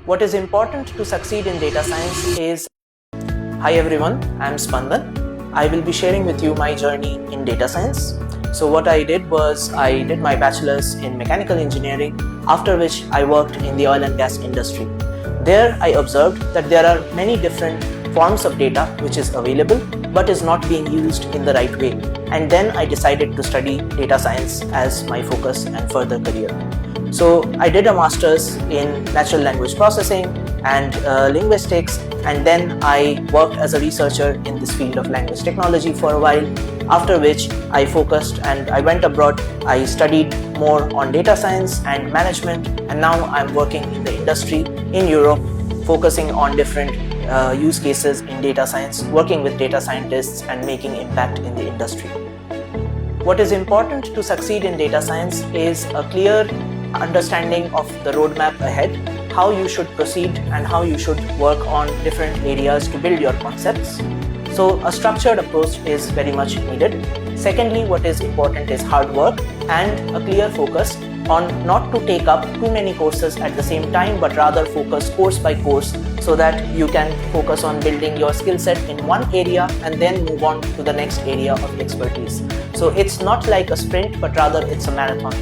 What is important to succeed in data science is... Hi everyone, I'm Spandan. I will be sharing with you my journey in data science. So what I did was I did my bachelor's in mechanical engineering, after which I worked in the oil and gas industry. There I observed that there are many different forms of data which is available but is not being used in the right way. And then I decided to study data science as my focus and further career. So I did a master's in natural language processing and linguistics, and then I worked as a researcher in this field of language technology for a while, after which I focused and I went abroad. I studied more on data science and management, and now I'm working in the industry in Europe, focusing on different use cases in data science, working with data scientists and making impact in the industry. What is important to succeed in data science is a clear understanding of the roadmap ahead, how you should proceed and how you should work on different areas to build your concepts. So a structured approach is very much needed. Secondly, what is important is hard work and a clear focus on not to take up too many courses at the same time, but rather focus course by course so that you can focus on building your skill set in one area and then move on to the next area of expertise. So it's not like a sprint, but rather it's a marathon.